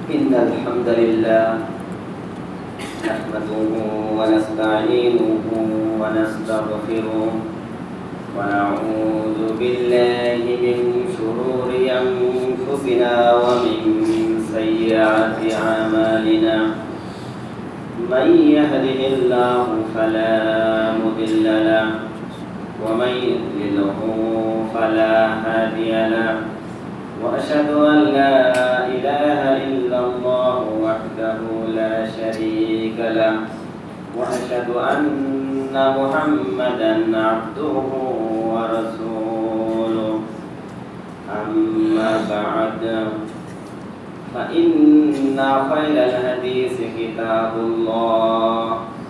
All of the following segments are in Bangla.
إن الحمد لله نحمده ونستعينه ونستغفره ونعوذ بالله من شرور أنفسنا ومن سيئات أعمالنا من يهده الله فلا مضل له ومن يضلله فلا هادي له وأشهد أن لا إله إلا الله وحده لا شريك له وأشهد أن محمدا عبده ورسوله أما بعد فإن خير الحديث كتاب الله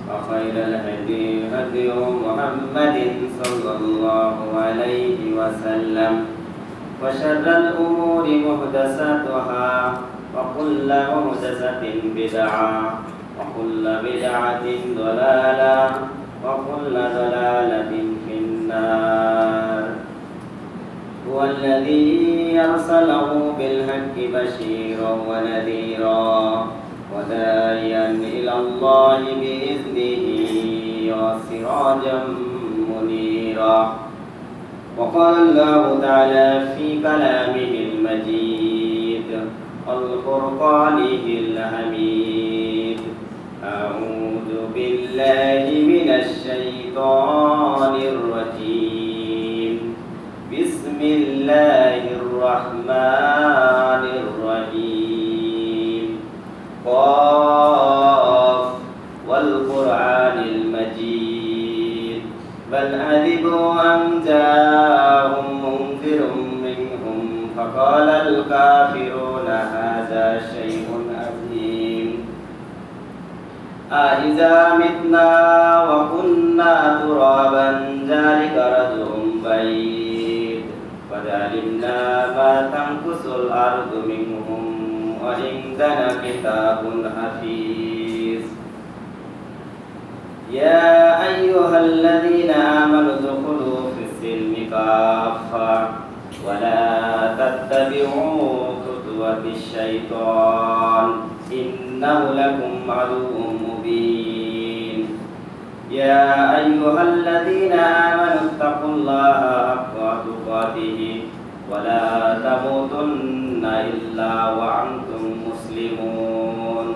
وخير الهدي هدي محمد صلى الله عليه وسلم وشر الأمور محدثاتها وكل محدثة بدعة وكل بدعة ضلالة وكل ضلالة في النار هو الذي أرسله بالحق بشيرا ونذيرا وداعيا إلى الله بإذنه وسراجا منيرا وقال الله تعالى في كلامه المجيد الفرقانه الحميد أعوذ بالله من الشيطان الرجيم بسم الله الرحمن الرحيم قاف والقرآن المجيد بل عجبوا أن جاءهم منذر منهم فقال الكافرون هذا شيء عظيم أإذا متنا وكنا ترابا ذلك رجع بعيد قد علمنا ما تنقص الأرض منهم وعندنا كتاب حفيظ يا أيها الذين آمنوا ادخلوا في السلم كافة ولا تتبعوا خطوات الشيطان إنه لكم عدو مبين يا أيها الذين آمنوا اتقوا الله حق تقاته ولا تموتن إلا وأنتم مسلمون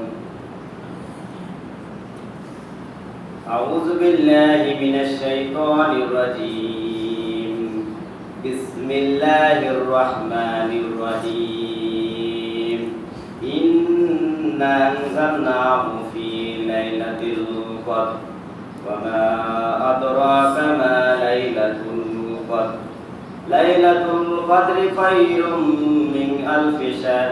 أعوذ بالله من الشيطان الرجيم بسم الله الرحمن الرحيم إنا أنزلناه في ليلة القدر وما أدراك ما ليلة القدر ليلة القدر خير من ألف شهر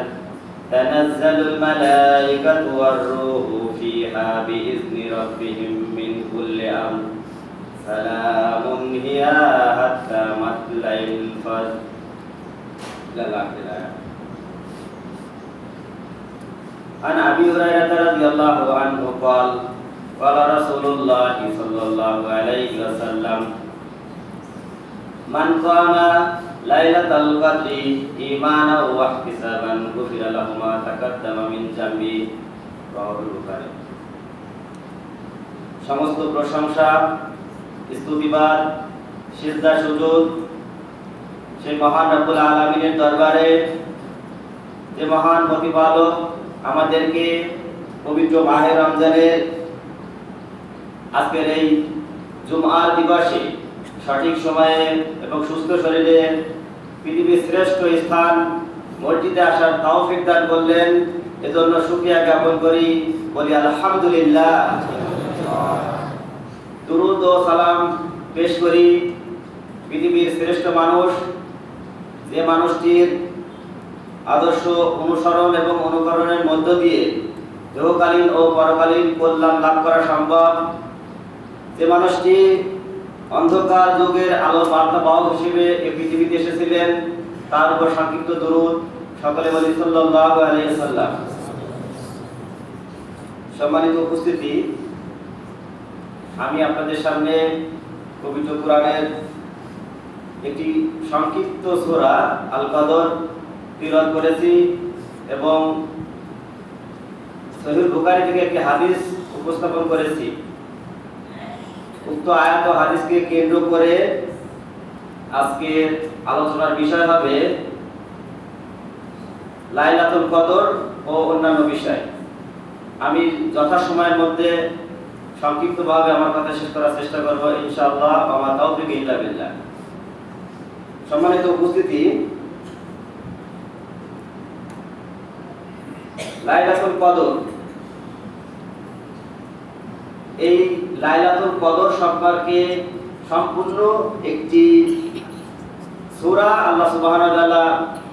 تنزل الملائكة والروح فيها بإذن ربهم من كل أمر سلام هي حتى مطلع الفجر عن أبي هريرة رضي الله عنه قال قال رسول الله صلى الله عليه وسلم من قام ليلة القدر إيمانا واحتسابا غفر له ما تقدم من ذنبه رواه البخاري সমস্ত প্রশংসা স্তুতিবাদ সিজদা সুজুদ সেই মহান রব্বুল আলামিনের দরবারে যে মহান প্রতিপালক আমাদেরকে পবিত্র মাহে রমজানের আজকের এই জুমআর দিবসে সঠিক সময়ে এবং সুস্থ শরীরে পৃথিবীর শ্রেষ্ঠ স্থান মসজিদে আসার তৌফিক দান করলেন এজন্য শুকরিয়া জ্ঞাপন করি বলি আলহামদুলিল্লাহ দুরূদ ও সালাম পেশ করি পৃথিবীর শ্রেষ্ঠ মানুষ যে মানুষটির আদর্শ অনুসরণ এবং অনুকরণের মধ্য দিয়ে ইহকালীন ও পরকালীন কল্যাণ লাভ করা সম্ভব যে মানুষটি অন্ধকার যুগের আলোর বার্তাবাহক হিসেবে এই পৃথিবীতে এসেছিলেন তার উপর সংক্ষিপ্ত দরুদ সকলে বলি সাল্লাল্লাহু আলাইহি ওয়াসাল্লাম। সম্মানিত উপস্থিতি, আমি আপনাদের সামনে পবিত্র কোরআনের একটি সংক্ষিপ্ত সূরা আল কদর তিলাওয়াত করেছি এবং সহিহ বুখারী থেকে একটি হাদিস উপস্থাপন করেছি। উক্ত আয়াত ও হাদিসকে কেন্দ্র করে আজকের আলোচনার বিষয় হবে লাইলাতুল কদর ও অন্যান্য বিষয়। আমি যথাসময়ের মধ্যে সংক্ষিপ্তভাবে আমার কথা শেষ করার চেষ্টা করব ইনশাআল্লাহ। ওয়া তাওফিক ইল্লা বিল্লাহ। সম্মানিত উপস্থিতি, লাইলাতুল কদর, এই লাইলাতুল কদর সম্পর্কে সম্পূর্ণ একটি সূরা আল্লাহ সুবহানাহু ওয়া তাআলা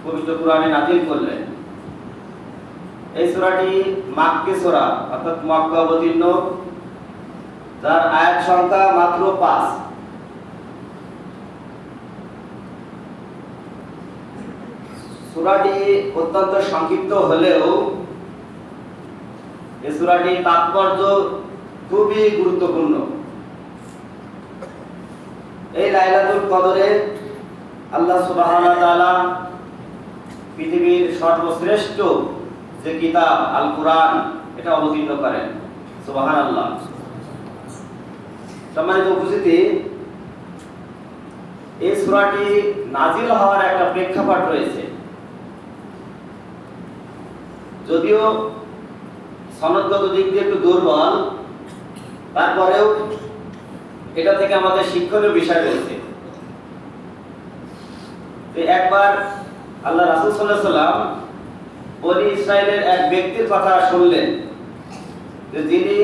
পবিত্র কোরআনে নাযিল করলেন। এই সূরাটি মাক্কি সূরা, অর্থাৎ মক্কা অবতীর্ণ, যার আয়াত সংখ্যা মাত্র 5। সূরাটি অত্যন্ত সংক্ষিপ্ত হলেও এই সূরাটির তাৎপর্য খুবই গুরুত্বপূর্ণ। এই লাইলাতুল কদরে আল্লাহ সুবহানাহু ওয়া তাআলা পৃথিবীর সর্বশ্রেষ্ঠ যে কিতাব আল কুরআন এটা অবতীর্ণ করেন। সুবহানাল্লাহ। সম্মানিত উপস্থিতি, এই সূরাটি নাজিল হওয়ার একটা প্রেক্ষাপট রয়েছে। যদিও সনদগত দিক দিয়ে একটু দুর্বল, তারপরেও এটা থেকে আমাদের শিক্ষণীয় বিষয় রয়েছে। একবার আল্লাহ রাসূল সাল্লাল্লাহু আলাইহি সাল্লাম বনি ইসরাইলের এক ব্যক্তির কথা শুনলেন, যে যিনি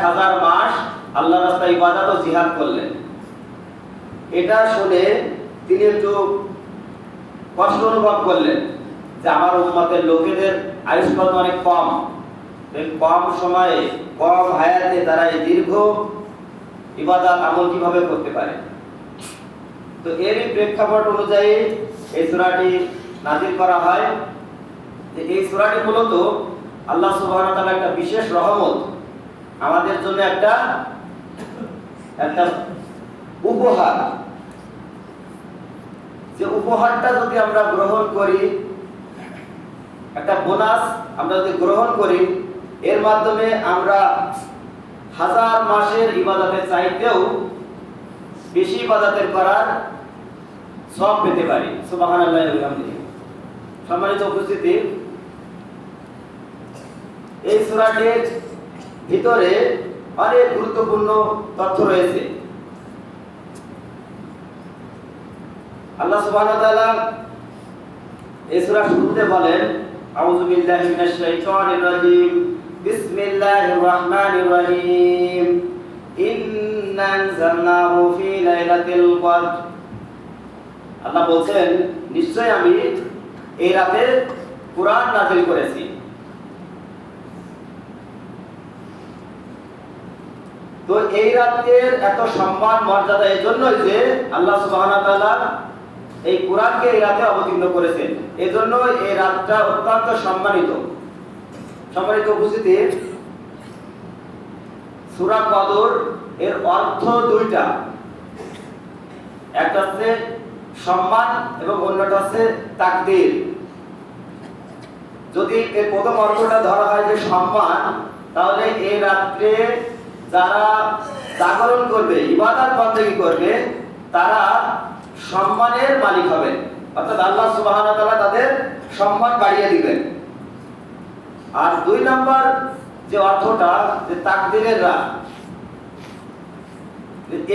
1000 মাস আল্লাহর রাস্তায় ইবাদত ও জিহাদ করলেন। এটা শুনে তিনি একটু কষ্ট অনুভব করলেন যে আমার উম্মতের লোকেদের আয়ুষ্কাল অনেক কম, কম সময়ে কম হায়াতে তারা এই দীর্ঘ ইবাদত আমল কিভাবে করতে পারে। তো এরই প্রেক্ষাপট অনুযায়ী এই সূরাটি নাযিল করা হয়। যে এই সূরাটি মূলত আল্লাহ সুবহানাহু ওয়া তাআলা একটা বিশেষ রহমত, আমাদের জন্য একটা উপহার। যে উপহারটা যদি আমরা গ্রহণ করি, একটা বোনাস আমরা যদি গ্রহণ করি, এর মাধ্যমে আমরা 1000 মাসের ইবাদতের চাইতেও বেশি ইবাদতের করার সওয়াব পেতে পারি। সুবহানাল্লাহি ওয়া বিহামদিহি। সম্মানিত উপস্থিতি, এই সূরাটির ভিতরে অনেক গুরুত্বপূর্ণ তথ্য রয়েছে। আল্লাহ সুবহানাহু ওয়া তাআলা এই সূরা শুরুতে বলেন, আউযু বিল্লাহি মিনাশ শাইতানির রাজীম, বিসমিল্লাহির রাহমানির রহিম, ইন্না আনজালনাহু ফি লাইলাতিল কদর। আল্লাহ বলেন, নিশ্চয় আমি এই রাতে কুরআন নাযিল করেছি। তো এই রাতের এত সম্মান মর্যাদা এই জন্যই যে আল্লাহ সুবহানাহু ওয়া তাআলা এই কুরআনকে এই রাতে অবতীর্ণ করেছেন, এজন্য এই রাতটা অত্যন্ত সম্মানিত। সম্মানিত উপস্থিতি, সূরা কদর এর অর্থ দুইটা, একটা হচ্ছে সম্মান এবং অন্যটা হচ্ছে তাকদীর। যদি এর প্রথম অর্থটা ধরা হয় যে সম্মান, তাহলে এই রাত্রে যারা জাগরণ করবে, ইবাদত বন্দেগী করবে, তারা সম্মানের মালিক হবেন, অর্থাৎ আল্লাহ সুবহানাহু ওয়া তাআলা তাদের সম্মান বাড়িয়ে দিবেন। আর 2 নম্বর যে অর্থটা, যে তাকদীরের রাত,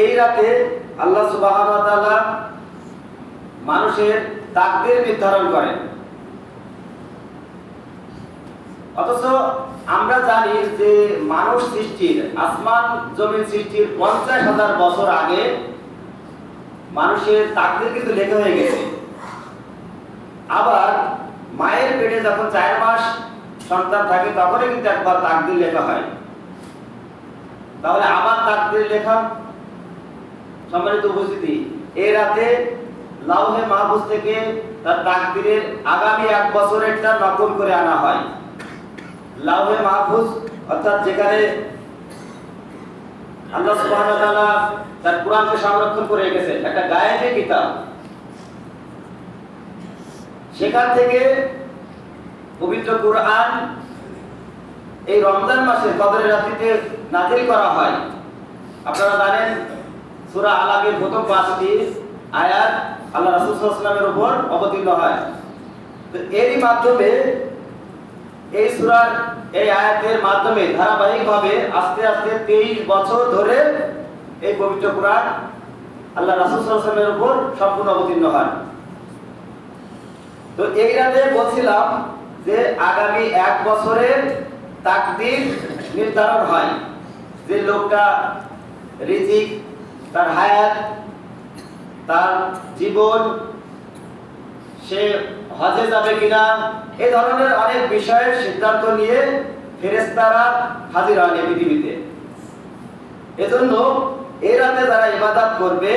এই রাতে আল্লাহ সুবহানাহু ওয়া তাআলা মানুষের তাকদীর নির্ধারণ করেন। অথচ আমরা জানি যে মানুষ সৃষ্টির, আসমান জমিন সৃষ্টির 50,000 বছর আগে মানুষের তাকদীর কিন্তু লেখা হয়ে গেছে। আবার মায়ের পেটে যখন 4 মাস সন্তান থাকে তখনই কিন্তু একবার তাকদীর লেখা হয়। তাহলে আবার তাকদীর লেখা। সম্মানিত উপস্থিতি, এই রাতে লাউহে মাহফুজ থেকে তার তাকদীরের আগামী 1 বছরেরটা নকল করে আনা হয়। লাউহে মাহফুজ অর্থাৎ যেখানে আল্লাহ সুবহানাহু ওয়া তাআলা তার কুরআনকে সংরক্ষণ করে রেখেছেন, একটা গায়েবী কিতাব, সেখান থেকে পবিত্র কুরআন এই রমজান মাসে কদরের রাত্রিতে নাজিল করা হয়। আপনারা জানেন সূরা আলাকের প্রথম 5টি আয়াত আল্লাহ রাসূল সাল্লাল্লাহু আলাইহি ওয়াসাল্লামের উপর অবতীর্ণ হয়। তো এরই মাধ্যমে এই সূরার এই আয়াতের মাধ্যমে ধারাবাহিকভাবে আস্তে আস্তে 23 বছর ধরে এই পবিত্র কোরআন আল্লাহ রাসূল সাল্লাল্লাহু আলাইহি ওয়াসাল্লামের উপর সম্পূর্ণ অবতীর্ণ হয়। তো এই রাতে বলছিলাম যে আগামী 1 বছরের তাকদীর নির্ধারণ হয়, যে লোকটা রিজিক, তার হায়াত, তার জীবন, সে হজে যাবে কিনা, এই ধরনের অনেক বিষয়ের সিদ্ধান্ত নিয়ে ফেরেশতারা হাজির হন এই পৃথিবীতে। এজন্য এই রাতে যারা ইবাদত করবে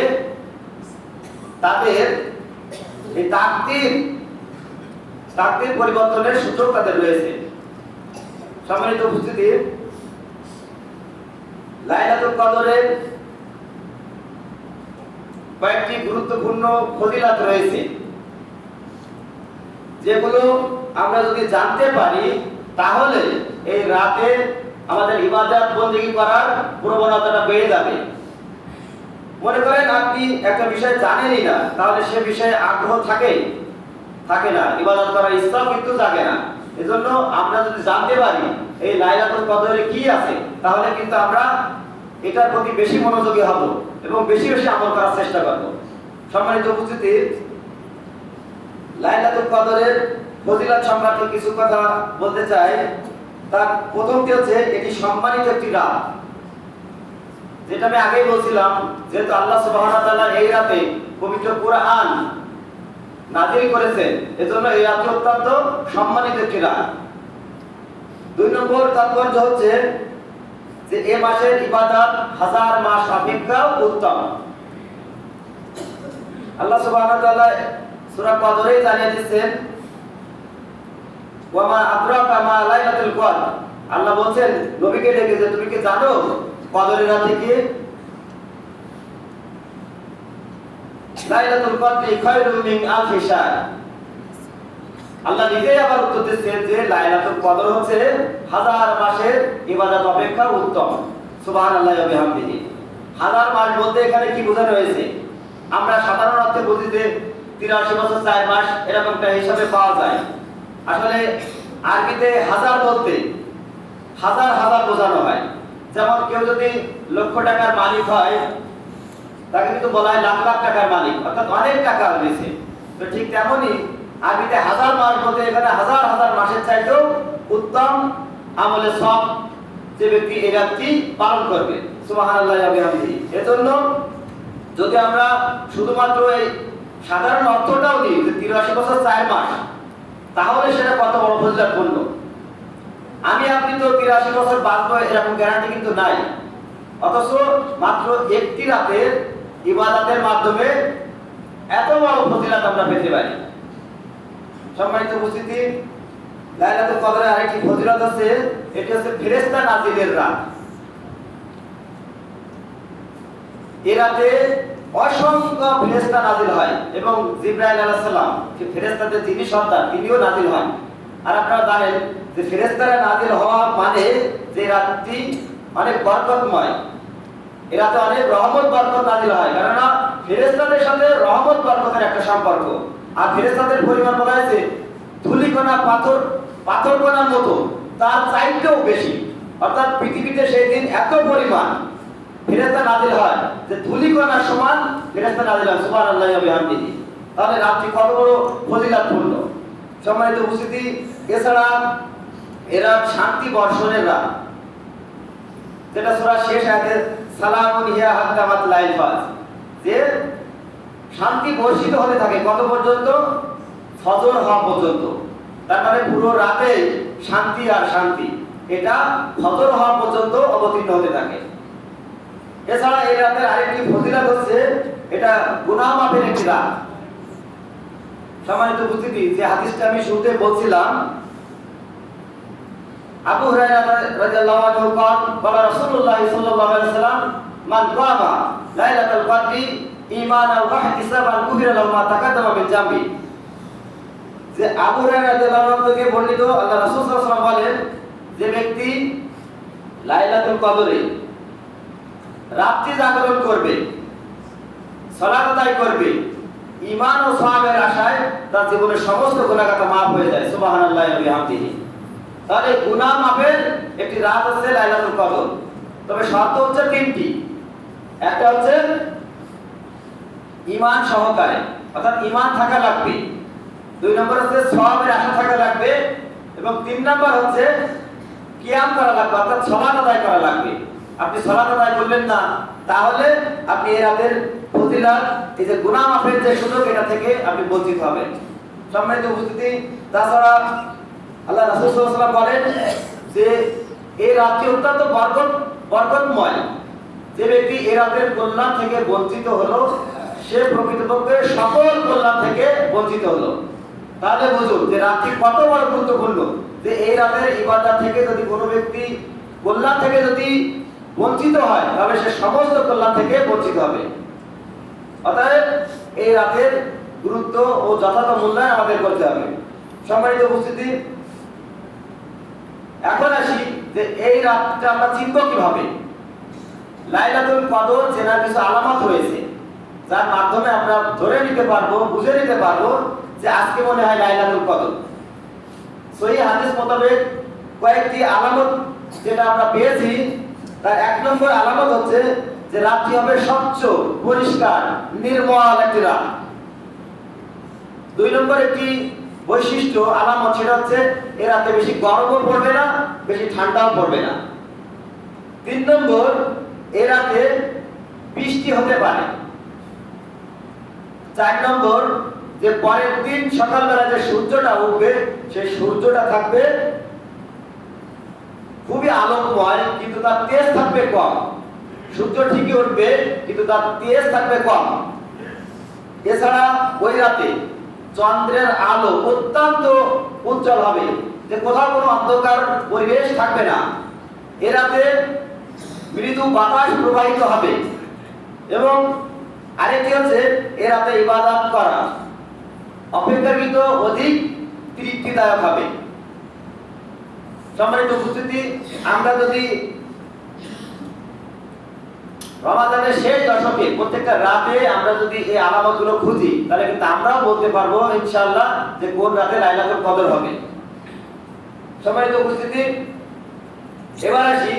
তাদের এই তাকদীর পরিবর্তনের সুযোগ তাদের রয়েছে। সম্মানিত উপস্থিতি, লাইলাতুল কদরের কয়েকটি গুরুত্বপূর্ণ ফজিলত রয়েছে, যেগুলো আমরা যদি জানতে পারি তাহলে এই রাতে আমাদের ইবাদত বন্দেগী করার প্রবণতাটা বেড়ে যাবে। মনে করেন আপনি একটা বিষয় জানেনই না, তাহলে সে বিষয়ে আগ্রহ থাকে না, ইবাদত করার ইচ্ছা কিন্তু জাগে না। এজন্য আমরা যদি জানতে পারি এই লাইলাতুল কদরে কি আছে, তাহলে কিন্তু আমরা এটার প্রতি বেশি মনোযোগী হব এবং বেশি বেশি আমল করার চেষ্টা করব। সম্মানিত উপস্থিতি, লাইলাতুল কদরের ফজিলত সম্পর্কে কিছু কথা বলতে চাই। তার প্রথমটি হচ্ছে এটি সম্মানিত একটি রাত, যেটা আমি আগেই বলছিলাম, যেহেতু আল্লাহ সুবহানাহু ওয়া তাআলা এই রাতে পবিত্র কোরআন নাযিল করেছেন, এজন্য এই রাত অত্যন্ত সম্মানিত একটি রাত। 2 নম্বর তাৎপর্য হচ্ছে যে এই মাসের ইবাদত 1000 মাস অপেক্ষা উত্তম। আল্লাহ সুবহানাহু ওয়া তাআলা সূরা কদরে জানিয়ে দিয়েছেন, ওয়া মা আদরাকা মা লাইলাতুল কদর। আল্লাহ বলেন নবীকে ডেকে যে তুমি কি জানো কদরের রাতে কি? লাইলাতুল কদরি খায়রুম মিন আলফি শাহর। আল্লাহ নিজেই আবার উত্তর দিচ্ছেন যে লাইলাতুল কদর হচ্ছে 1000 মাসের ইবাদত অপেক্ষা উত্তম। সুবহানাল্লাহি ওয়া বিহামদিহি। 1000 মাস বলতে এখানে কি বোঝানো হয়েছে? আমরা সাধারণ অর্থে বুঝি যে 83 বছর 4 মাস এরকম একটা হিসাবে পাওয়া যায়। আসলে আরবিতে 1000 বলতে হাজার বোঝানো হয়। যেমন কেউ যদি লক্ষ টাকার মালিক হয়, তাকে কিন্তু বলা হয় লাখ লাখ টাকার মালিক, অর্থাৎ অনেক টাকা রয়েছে। তো ঠিক তেমনই আরবিতে 1000 মাস বলতে এখানে হাজার হাজার মাসের চাইতেও উত্তম আমলে সব যে ব্যক্তি এই রাতটি পালন করবে। সুবহানাল্লাহি ওয়া বিহামদিহি। এজন্য যদি আমরা শুধুমাত্র এই সাধারণ অর্থটাও দিই যে 83 বছর 4 মাস, তাহলে সেটা কত বড় ফজিলতপূর্ণ। আমি আপনি তো 83 বছর বাঁচবো এরকম গ্যারান্টি কিন্তু নাই, অথচ মাত্র একটি রাতের ইবাদতের মাধ্যমে এত বড় ফজিলত আমরা পেতে পারি। সম্মানিত উপস্থিতি, লাইলাতুল কদরের আরেকটি ফজিলত আছে, এটি হচ্ছে ফেরেশতা নাজিলের রাত। এই রাতে অসংখ্য ফেরেশতা নাজিল হয় এবং জিবরাইল আলাইহিস সালাম, যে ফেরেশতাদের যিনি সর্দার, তিনিও নাজিল হন। আর আপনারা জানেন যে ফেরেশতারা নাজিল হওয়া মানে যে রাতটি অনেক বরকতময়, এই রাতে অনেক রহমত বরকত নাজিল হয়, কারণ ফেরেশতাদের সাথে রহমত বরকতের একটা সম্পর্ক। আর ফেরেশতাদের পরিমাণ বলা হয়েছে ধূলিকণা পাথর কণার মতো, তার চাইতেও বেশি। অর্থাৎ পৃথিবীতে সেই দিন এত পরিমাণ ফেরেশতা নাজিল হয় যে ধূলিকণার সমান ফেরেশতা নাজিল হয়। সুবহানাল্লাহি ওয়া বিহামদিহি। তাহলে রাতটি কত বড় ফজিলতপূর্ণ। সম্মানিত উপস্থিতি, এছাড়া এরা শান্তি বর্ষণের রাত, যেটা সূরা শেষ আয়াতে সালামুন হিয়া হাত্তা মাতলাইল ফাজর, যে শান্তি বর্ষিত হতে থাকে কত পর্যন্ত? ফজর হওয়া পর্যন্ত। তার মানে পুরো রাতে শান্তি আর শান্তি, এটা ফজর হওয়া পর্যন্ত অবতীর্ণ হতে থাকে। এছাড়া এই রাতের আরেকটি ফজিলত হচ্ছে এটা গুনাহ মাফের একটি রাত। সম্মানিত উপস্থিতি, যে হাদিসটা আমি শুরুতে বলছিলাম, আবু হুরায়রা রাদিয়াল্লাহু আনহু বলা রাসূলুল্লাহ সাল্লাল্লাহু আলাইহি ওয়াসাল্লাম মান কামা লাইলাতুল কদরি ঈমানান ওয়া ইহতিসাবান কুফিরা লাহু মা তাকাদ্দামা মিন জামবি। যে আবু হুরায়রা রাদিয়াল্লাহু আনহু থেকে বর্ণিত, আল্লাহ রাসূল সাল্লাল্লাহু আলাইহি ওয়াসাল্লাম বলেন যে ব্যক্তি লাইলাতুল কদরে রাত্রি জাগরণ করবে, সালাত আদায় করবে, ঈমান ও সওয়াবের আশায় তার জীবনের সমস্ত গুনাহগাতা মাফ হয়ে যায়। সুবহানাল্লাহি ওয়া বিহামদিহি। তাহলে গুনাহ মাফের একটি রাত হচ্ছে লাইলাতুল কদর। তবে শর্ত হচ্ছে তিনটি। একটা হচ্ছে ঈমান সহকারে, অর্থাৎ ঈমান থাকা লাগবে। 2 নম্বর হচ্ছে সওয়াবের আশা থাকা লাগবে এবং 3 নম্বর হচ্ছে কিয়াম করা লাগবে, অর্থাৎ সালাত আদায় করা লাগবে। আপনি সালাত আদায় করলেন না, তাহলে আপনি এই রাতের ফজিলত, এই যে গুনাহ মাফের যে সুযোগ, এটা থেকে আপনি বঞ্চিত হবেন। সম্মানিত উপস্থিতি, তাছাড়া আল্লাহ রাসূল সাল্লাল্লাহু আলাইহি ওয়াসাল্লাম বলেন যে এই রাতটি অত্যন্ত বরকতময়। যে ব্যক্তি এই রাতের কল্যাণ থেকে বঞ্চিত হলো, সে প্রকৃতপক্ষে সকল কল্যাণ থেকে বঞ্চিত হলো। তাহলে বুঝুন যে রাতটি কত বড় গুরুত্বপূর্ণ, যে এই রাতের ইবাদত থেকে যদি কোনো ব্যক্তি কল্যাণ থেকে যদি বঞ্চিত হয়, তাহলে সে সমস্ত কল্যাণ থেকে বঞ্চিত হবে। অতএব এই রাতের গুরুত্ব ও যথাযথ মূল্যায়ন আমাদের করতে হবে। সম্মানিত উপস্থিতি, এখন আসি যে এই রাতটা আমরা চিনব কিভাবে। লাইলাতুল কদর চেনার কিছু আলামত রয়েছে, যার মাধ্যমে আমরা ধরে নিতে পারবো, বুঝে নিতে পারবো যে আজকে মনে হয় লাইলাতুল কদর। সহিহ হাদিস মোতাবেক কয়েকটি আলামত যেটা আমরা পেয়েছি, তার 1 নম্বর আলামত হচ্ছে যে রাতটি হবে স্বচ্ছ, পরিষ্কার, নির্মল একটি রাত। 2 নম্বর একটি বৈশিষ্ট্য আলামত, সেটা হচ্ছে এই রাতে বেশি গরমও পড়বে না, বেশি ঠান্ডাও পড়বে না। 3 নম্বর, এই রাতে বৃষ্টি হতে পারে। 4 নম্বর, যে পরের দিন সকালবেলা যে সূর্যটা উঠবে, সেই সূর্যটা থাকবে খুবই আলোকময়, কিন্তু তার তেজ থাকবে কম। সূর্য ঠিকই উঠবে, কিন্তু তার তেজ থাকবে কম। এছাড়া ওই রাতে চন্দ্রের আলো অত্যন্ত উজ্জ্বল হবে, যে কোথাও কোনো অন্ধকার পরিবেশ থাকবে না। এ রাতে মৃদু বাতাস প্রবাহিত হবে এবং আরেকটি হচ্ছে এ রাতে ইবাদত করা অপেক্ষাকৃত অধিক তৃপ্তিদায়ক হবে। সম্মানিত উপস্থিতি, আমরা যদি রমাদানের শেষ দশকে প্রত্যেকটা রাতে আমরা যদি এই আলামতগুলো খুঁজি, তাহলে কিন্তু আমরাও বলতে পারবো ইনশাআল্লাহ যে কোন রাতে লাইলাতুল কদর হবে। সম্মানিত উপস্থিতি, এবার আসি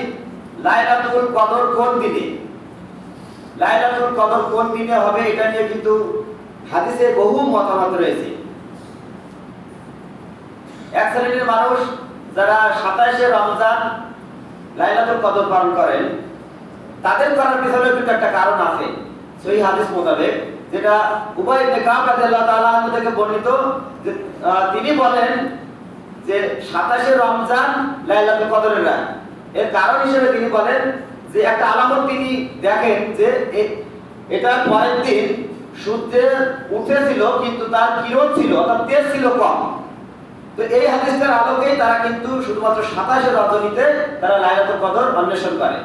লাইলাতুল কদর কোন দিনে। লাইলাতুল কদর কোন দিনে হবে, এটা নিয়ে কিন্তু হাদিসে বহু মতামত রয়েছে। এক শ্রেণীর মানুষ যারা 27শে রমজান লাইলাতুল কদর পালন করেন, তাদের করার পিছনে কিন্তু একটা কারণ আছে সহিহ হাদিস মোতাবেক, যেটা উবাই ইবনে কাব রাদিয়াল্লাহু তাআলা আনহু থেকে বর্ণিত, যে তিনি বলেন যে 27শে রমজান লাইলাতুল কদরের রাত। এর কারণ হিসেবে তিনি বলেন যে একটা আলামত তিনি দেখেন যে এটা পরের দিন সূর্য উঠেছিল, কিন্তু তার কিরণ ছিল, অর্থাৎ তেজ ছিল কম। তো এই হাদিসের আলোকেই তারা কিন্তু শুধুমাত্র 27শে রজনীতে তারা লাইলাতুল কদর অন্বেষণ করে।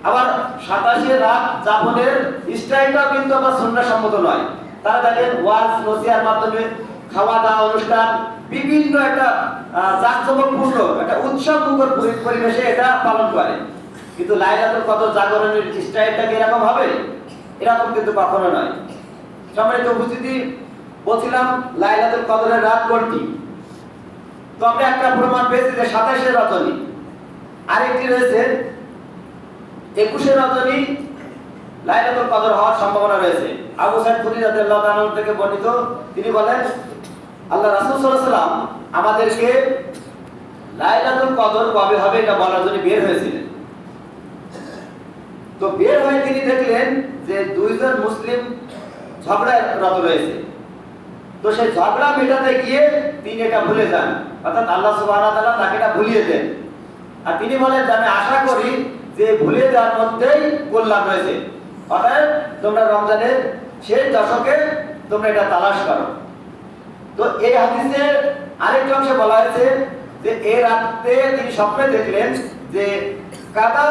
আবার 27শে রাত যাপনের স্টাইলটাও কিন্তু আবার সুন্নাহসম্মত নয়। তারা দেখেন ওয়াজ নসিহার মাধ্যমে, খাওয়া দাওয়া অনুষ্ঠান, বিভিন্ন একটা জাঁকজমকপূর্ণ একটা উৎসব মুখর পরিবেশে এটা পালন করে। কিন্তু লাইলাতুল কদর জাগরণের স্টাইলটা কি এরকম হবে? এরকম কিন্তু কখনো নয়। সম্মানিত উপস্থিতি, বলছিলাম লাইলাতুল কদরের রাত কোনটি। তো আমরা একটা প্রমাণ পেয়েছি যে 27শে রজনী। আরেকটি রয়েছে 21শে রজনী লাইলাতুল কদর হওয়ার সম্ভাবনা রয়েছে। আবু সাঈদ খুদরি রাদিয়াল্লাহু তাআলা থেকে বর্ণিত, তিনি বলেন আল্লাহ রাসূল সাল্লাল্লাহু আলাইহি ওয়াসাল্লাম আমাদেরকে লাইলাতুল কদর কবে হবে এটা বলার জন্য বের হয়েছিলেন। তো বের হয়ে তিনি দেখলেন যে 2জন মুসলিম ঝগড়ারত রয়েছে। তো সেই ঝগড়া মেটাতে গিয়ে তিনি এটা ভুলে যান, অর্থাৎ আল্লাহ সুবহানাহু ওয়া তাআলা তাকে এটা ভুলিয়ে দেন। আর তিনি বলেন যে আমি আশা করি যে ভুলে যাওয়ার মধ্যেই কল্যাণ রয়েছে, অর্থাৎ তোমরা রমজানের শেষ দশকে তোমরা এটা তালাশ করো। তো এই হাদিসের আরেকটি অংশে বলা হয়েছে যে এই রাতে তিনি স্বপ্নে দেখলেন যে কাদা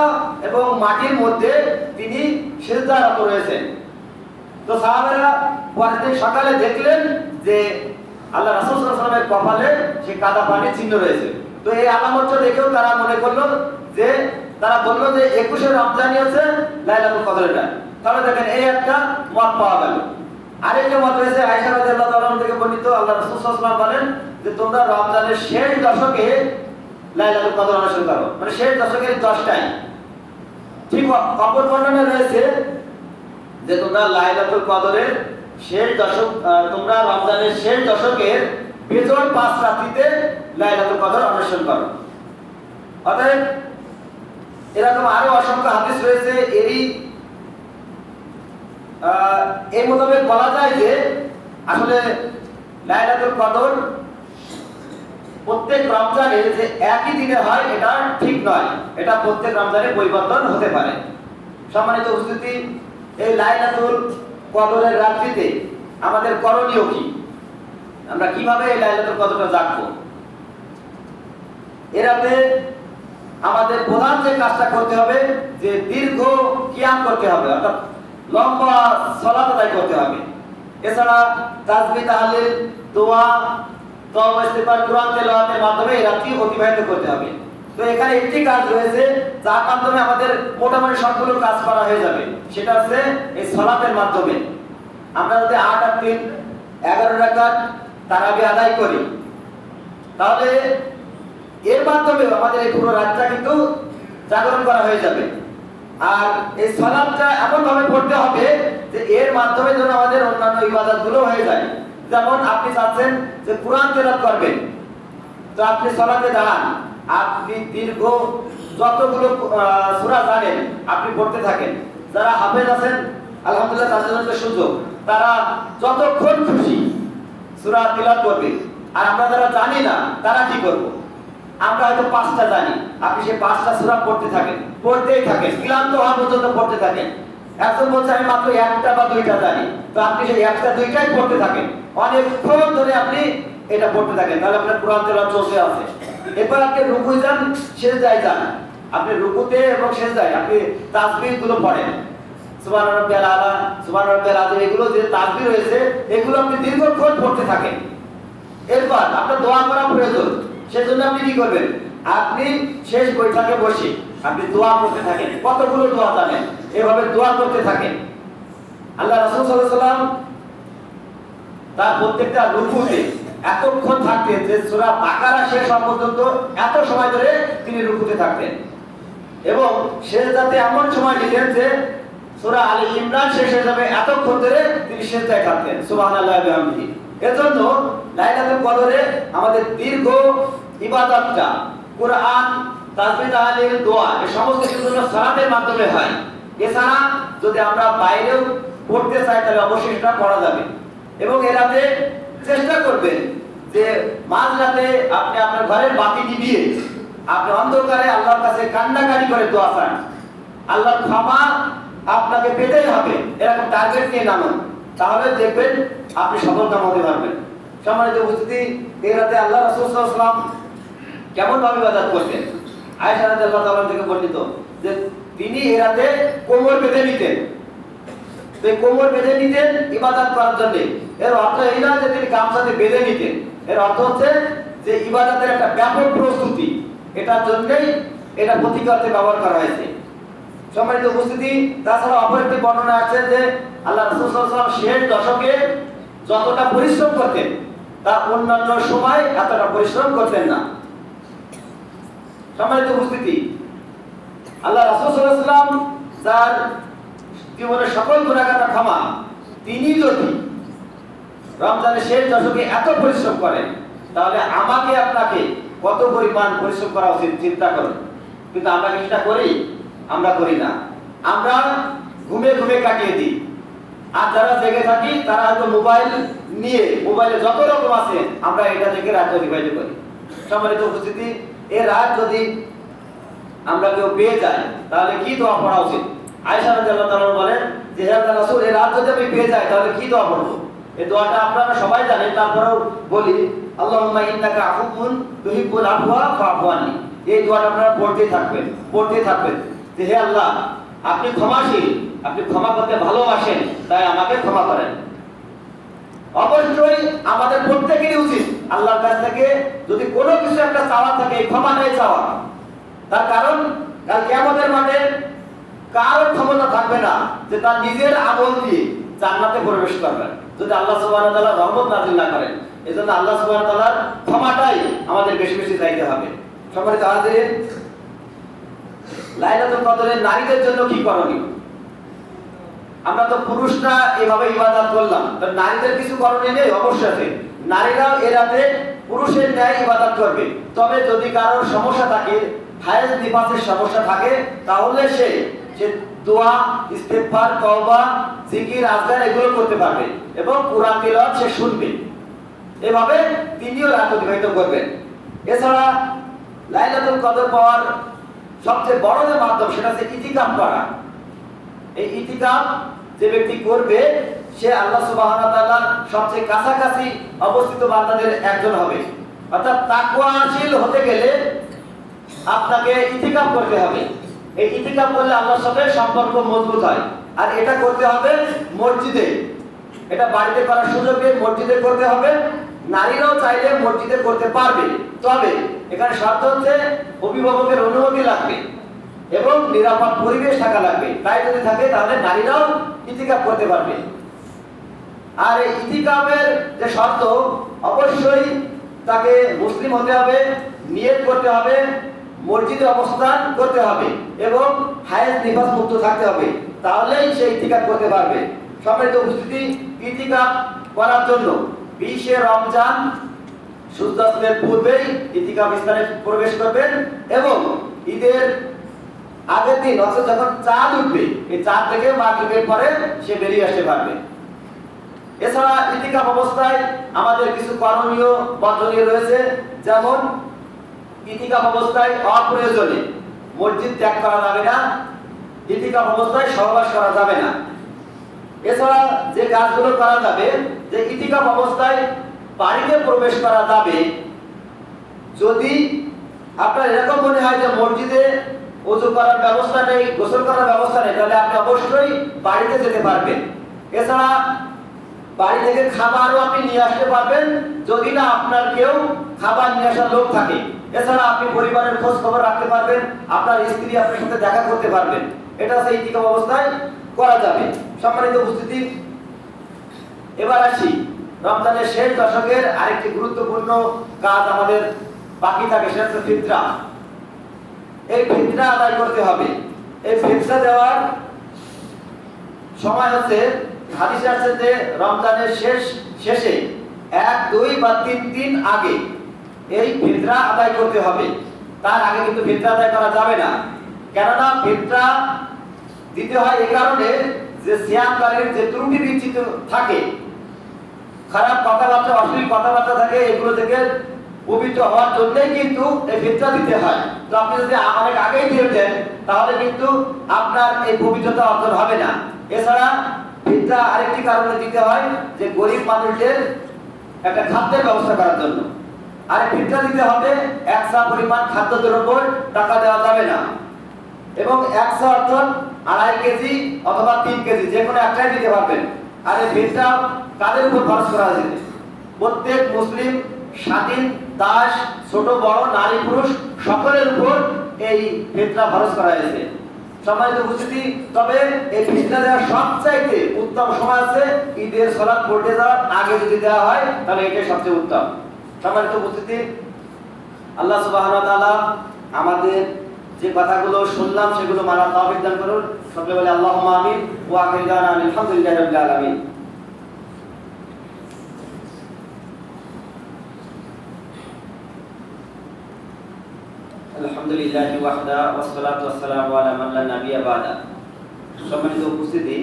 এবং মাটির মধ্যে তিনি সিজদারত রয়েছেন। তো সাহাবারা পরের দিন সকালে দেখলেন যে আল্লাহ রাসূল সাল্লাল্লাহু আলাইহি ওয়াসাল্লামের কপালে সেই কাদা পানির চিহ্ন রয়েছে। তো তো এই আলামতটা দেখেও তারা মনে করলো যে, তারা বললো যে 21শে রমজানই হচ্ছে লাইলাতুল কদরের রাত। তাহলে দেখেন এই একটা মত পাওয়া গেল। আরেকটা মত রয়েছে আয়েশা রাদিয়াল্লাহু তাআলা থেকে বর্ণিত, আল্লাহ রাসূল সাল্লাল্লাহু আলাইহি ওয়াসাল্লাম বলেন যে তোমরা রমজানের শেষ দশকে লাইলাতুল কদর অনুসরণ করো, মানে শেষ দশকের 10টায়। ঠিক অপর বর্ণনা রয়েছে যে তোমরা লাইলাতুল কদরের শেষ দশক, তোমরা রমজানের শেষ দশকের বেজোড় 5 রাত্রিতে লাইলাতুল কদর অনুসরণ করো। অতএব এরকম আরো অসংখ্য হাদিস রয়েছে। এই মোতাবেক বলা যায় যে আসলে লাইলাতুল কদর প্রত্যেক রমজানে যে একই দিনে হয় এটা ঠিক নয়, এটা প্রত্যেক রমজানে পরিবর্তন হতে পারে। সম্মানিত উপস্থিতি, এই লাইলাতুল কদরের রাত্রিতে আমাদের করণীয় কি? আমরা কিভাবে এই লাইলাতুল কদরটা জাগবো? এ রাতে আমাদের প্রধান যে কাজটা করতে হবে যে দীর্ঘ কিয়াম করতে হবে, অর্থাৎ লম্বা সালাত আদায় করতে হবে। এছাড়া তাসবিহ, তাহলিল, দোয়া, তওবা, ইস্তিগফার, কুরআন তেলাওয়াতের মাধ্যমে এই রাত্রি অতিবাহিত করতে হবে। তো এখানে একটি কাজ রয়েছে যার মাধ্যমে আমাদের মোটামুটি সবগুলো কাজ করা হয়ে যাবে, সেটা হচ্ছে এই সালাতের মাধ্যমে। আমরা যদি 8 আর 3 11 রাকাত তারাবি আদায় করি, তাহলে এর মাধ্যমে আমাদের এই পুরো রাতটা কিন্তু জাগরণ করা হয়ে যাবে। আর এই সালাতটা এমন ভাবে পড়তে হবে যে এর মাধ্যমে যেন আমাদের অন্যান্য ইবাদতগুলো হয়ে যায়। যেমন আপনি চাচ্ছেন যে কুরআন তেলাওয়াত করবেন, তো আপনি সালাতে দাঁড়ান, আপনি দীর্ঘ যতগুলো সূরা জানেন আপনি পড়তে থাকেন। যারা হাফেজ আছেন আলহামদুলিল্লাহ তাদের জন্য সুযোগ, তারা যতক্ষণ খুশি সূরা তেলাওয়াত করবে। আর আমরা যারা জানি না তারা কি করব? আমরা হয়তো 5টা জানি, আপনি সেই 5টা সূরা পড়তে থাকেন, পড়তেই থাকেন, ক্লান্ত হওয়া পর্যন্ত পড়তে থাকেন। একজন বলছে আমি মাত্র 1টা বা 2টা জানি, তো আপনি সেই 1টা 2টাই পড়তে থাকেন, অনেকক্ষণ ধরে আপনি এটা পড়তে থাকেন, তাহলে আপনার কুরআন তেলাওয়াত চলতে আছে। এরপর আপনি রুকুতে যান, সিজদায় যান, আপনি রুকুতে এবং সিজদায় আপনি তাসবিহগুলো পড়েন, সুবহান রাব্বিয়াল আলা, সুবহান রাব্বিয়াল আযীম, এগুলো যে তাসবিহ রয়েছে এগুলো আপনি দীর্ঘক্ষণ পড়তে থাকেন। এরপর আপনার দোয়া করা প্রয়োজন, সেজন্য আপনি কি করবেন? আপনি শেষ বৈঠকে বসে আপনি দোয়া করতে থাকেন, কতগুলো দোয়া জানেন এভাবে দোয়া করতে থাকেন। আল্লাহ রাসূল সাল্লাল্লাহু আলাইহি ওয়াসাল্লাম তার প্রত্যেকটা রুকুতে এতক্ষণ থাকতেন যে সূরা বাকারা শেষ হওয়া পর্যন্ত এত সময় ধরে তিনি রুকুতে থাকতেন, এবং সিজদাতে এমন সময় নিতেন যে সূরা আলে ইমরান শেষ হয়ে যাবে এতক্ষণ ধরে তিনি সিজদায় থাকতেন। সুবহানাল্লাহি ওয়া বিহামদিহি। এজন্য লাইলাতুল কদরে আমাদের দীর্ঘ ইবাদতটা কুরআন, তাসবিহ, তাহলিল, দোয়া এই সমস্ত কিছুগুলো সালাতের মাধ্যমে হয়। এছাড়া যদি আমরা বাইরেও পড়তে চাই তাহলে অবশ্যই সেটা পড়া যাবে। এবং এর রাতে চেষ্টা করবেন যে মাঝরাতে আপনি আপনার ঘরের বাতি নিভিয়ে আপনি অন্ধকারে আল্লাহর কাছে কান্নাকাটি করে দোয়া চান, আল্লাহর ক্ষমা আপনাকে পেতেই হবে, এরকম টার্গেট নিয়ে নামেন, তাহলে দেখবেন আপনি সফলকাম হতে পারবেন। সম্মানিত উপস্থিতি, এই রাতে আল্লাহ রাসূল সাল্লাল্লাহু আলাইহি ওয়াসাল্লাম কেমন ভাবে ইবাদত করতেন? আয়েশা রাদিয়াল্লাহু তাআলা থেকে বর্ণিত যে তিনি এই রাতে কোমর বেঁধে নিতেন। তো কোমর বেঁধে নিতেন ইবাদত করার জন্য। এর অর্থ এই না যে তিনি গামছাতে বেঁধে নিতেন, এর অর্থ হচ্ছে যে ইবাদতের একটা ব্যাপক প্রস্তুতি, এটার জন্যই এটা প্রতিকারতে ব্যবহার করা হয়েছে। সম্মানিত উপস্থিতি, তাছাড়া অপর একটি বর্ণনা আছে যে আল্লাহ রাসূল সাল্লাল্লাহু আলাইহি ওয়াসাল্লাম শেষ দশকে যতটা পরিশ্রম করতেন তা অন্যান্য সময় এতটা পরিশ্রম করতেন না। সম্মানিত উপস্থিতি, আল্লাহ রাসূল সাল্লাল্লাহু আলাইহি ওয়াসাল্লাম যার জীবনের সকল গুনাহগাতা ক্ষমা, তিনি যদি রমজানের শেষ দশকে এত পরিশ্রম করেন তাহলে আমাকে আপনাকে কত পরিমাণ পরিশ্রম করা উচিত চিন্তা করুন। কিন্তু আমরা কি সেটা করি? আমরা করি না। আমরা ঘুমে ঘুমে কাটিয়ে দিই। আর যারা জেগে থাকি তারা হয়তো মোবাইল নিয়ে, মোবাইলে যত রকম আছে আমরা এটা থেকে রাত অতিবাহিত করি। সম্মানিত উপস্থিতি, এই রাত যদি আমরা কেউ পেয়ে যাই তাহলে কি দোয়া পড়া উচিত? আয়েশা রাদিয়াল্লাহু তাআলা বলেন যে হে আল্লাহর রাসূল, এই রাত যদি আমি পেয়ে যাই তাহলে কি দোয়া পড়ব? এই দোয়াটা আপনারা সবাই জানেন, তারপরেও বলি, আল্লাহুম্মা ইন্নাকা আফুউন তুহিব্বুল আফওয়া ফা'ফু আননি। এই দোয়াটা আপনারা পড়তেই থাকবেন যে হে আল্লাহ, আপনি ক্ষমাশীল, আপনি ক্ষমা করতে ভালোবাসেন, তাই আমাকে ক্ষমা করেন। অবশ্যই আমাদের প্রত্যেকেরই উচিত আল্লাহর কাছ থেকে যদি কোনো কিছু একটা চাওয়া থাকে, ক্ষমা নেই চাওয়া। তার কারণ কাল কিয়ামতের মাঠে কারো ক্ষমতা থাকবে না যে তার নিজের আমল দিয়ে জান্নাতে প্রবেশ করবেন, যদি আল্লাহ সুবহানাহু ওয়া তাআলা রহমত নাযিল না করেন। এজন্য আল্লাহ সুবহানাহু ওয়া তাআলার ক্ষমাটাই আমাদের বেশি বেশি চাইতে হবে। সম্মানিত হাজিরিন, লাইলাতুল কদরে নারীদের জন্য কি করণীয়? আমরা তো পুরুষরা এভাবে ইবাদত করলাম, তো নারীদের কিছু করণীয় নেই? অবশ্যই আছে। নারীরাও এ রাতে পুরুষের ন্যায় ইবাদত করবে। তবে যদি কারোর সমস্যা থাকে, হায়েজ নিফাসের সমস্যা থাকে, তাহলে সে দোয়া, ইস্তেগফার, তওবা, জিকির, আজকার এগুলো করতে পারবে এবং কোরআন তিলাওয়াত সে শুনবে। এভাবে তিনিও রাত অতিবাহিত করবেন। এছাড়া লাইলাতুল কদর পাওয়ার সবচেয়ে বড় যে মাধ্যম, সেটা হচ্ছে ইতিকাফ করা। এই ইতিকাফ যে ব্যক্তি করবে, সে আল্লাহ সুবহানাহু ওয়া তাআলার সবচেয়ে কাছাকাছি অবস্থিত বান্দাদের একজন হবে। অর্থাৎ তাকওয়াশীল হতে গেলে আপনাকে ইতিকাফ করতে হবে। এই ইতিকাফ করলে আল্লাহর সাথে সম্পর্ক মজবুত হয়। আর এটা করতে হবে মসজিদে। এটা বাড়িতে করার সুযোগ নেই, মসজিদে করতে হবে। নারীরাও চাইলে মসজিদে করতে পারবে, তবে এখানে শর্ত হচ্ছে অভিভাবকের অনুমতি লাগবে এবং নিরাপদ পরিবেশ থাকা লাগবে। তাই যদি থাকে তাহলে নারীরাও ইতিকাফ করতে পারবে। আর এই ইতিকাফের যে শর্ত, অবশ্যই তাকে মুসলিম হতে হবে, নিয়ত করতে হবে, মসজিদে অবস্থান করতে হবে এবং হায়েজ নিফাস মুক্ত থাকতে হবে, তাহলেই সে ইতিকাফ করতে পারবে। সম্মানিত উপস্থিতি, ইতিকাফ করার জন্য 20 রমজান সূর্যাস্তের পূর্বেই ইতিকাফ স্থানে প্রবেশ করবেন এবং ঈদের আগের দিন অর্থাৎ যখন চাঁদ উঠবে, এই চাঁদ থেকে মাগরিবের পরে সে বেরিয়ে আসতে পারবে। এছাড়া ইতিকাফ অবস্থায় আমাদের কিছু করণীয় বর্জনীয় রয়েছে, যেমন ইতিকাফ অবস্থায় অপ্রয়োজনে মসজিদ ত্যাগ করা যাবে না, ইতিকাফ অবস্থায় সহবাস করা যাবে না। এছাড়া যে কাজগুলো করা যাবে, যে ইতিকাফ অবস্থায় বাড়িতে প্রবেশ করা যাবে যদি আপনার এরকম মনে হয় যে মসজিদে ওযু করার ব্যবস্থা নেই, গোসল করার ব্যবস্থা নেই, তাহলে আপনি অবশ্যই বাড়িতে যেতে পারবেন। এছাড়া বাড়ি থেকে খাবারও আপনি নিয়ে আসতে পারবেন যদি না আপনার কেউ খাবার নিয়ে আসার লোক থাকে। এছাড়া আপনি পরিবারের খোঁজ খবর রাখতে পারবেন, আপনার স্ত্রী আপনার সাথে দেখা করতে পারবেন। এটা হচ্ছে ইতিকাফ অবস্থায় করা যাবে। সম্মানিত উপস্থিতি, এবার আসি রমজানের শেষ দশকের আরেকটি গুরুত্বপূর্ণ কাজ আমাদের বাকি থাকে, সেটা হচ্ছে ফিতরা। এই ফিতরা আদায় করতে হবে। এই ফিতরা দেওয়ার সময় হচ্ছে, হাদিসে আছে যে রমজানের শেষে 1, 2 বা 3 দিন আগে এই ফিতরা আদায় করতে হবে। তার আগে কিন্তু ফিতরা আদায় করা যাবে না। কেননা ফিতরা দিতে হয় এই কারণে যে সিয়ামকারীর যে ত্রুটি বিচ্যুতি থাকে, খারাপ কথাবার্তা, অশ্লীল কথাবার্তা থাকে, এগুলো থেকে পবিত্র হওয়ার জন্যই কিন্তু এই ফিতরা দিতে হয়। তো আপনি যদি অনেক আগেই দিয়ে দেন, তাহলে কিন্তু আপনার এই পবিত্রতা অর্জন হবে না। এছাড়া ফিতরা আরেকটি কারণে দিতে হয়, যে গরিব মানুষদের একটা খাদ্যের ব্যবস্থা করার জন্য। আর ফিতরা দিতে হবে 1 সা পরিমাণ খাদ্যদ্রব্য, টাকা দেওয়া যাবে না। এবং 1 সা অর্থাৎ 2.5 কেজি অথবা 3 কেজি, যে কোনো একটাই দিতে পারবেন। আর এই ফিতরা কাদের উপর খরচ করা হয়েছে? প্রত্যেক মুসলিম স্বাধীন, দাস, ছোট বড়, নারী পুরুষ সকলের উপর এই ফিতরা খরচ করা হয়েছে। সম্মানিত উপস্থিতি, তবে এই ফিতরা দেওয়ার সবচাইতে উত্তম সময় আছে ঈদের সালাত পড়তে যাওয়ার আগে যদি দেওয়া হয়, তাহলে এটাই সবচেয়ে উত্তম। সম্মানিত উপস্থিতি, আল্লাহ সুবহানাহু ওয়া তাআলা আমাদের যে কথাগুলো শুনলাম সেগুলো মানার তৌফিক দান করুন। সকলে বলে আল্লাহুম্মা আমিন ওয়া আখিরু দাওয়ানা আলহামদুলিল্লাহি রাব্বিল আলামিন। আলহামদুলিল্লাহি ওয়াহদা ওয়াসসালাতু ওয়াসসালামু আলা মান লা নাবিয়্যা বাদা। সম্মানিত উপস্থিতি,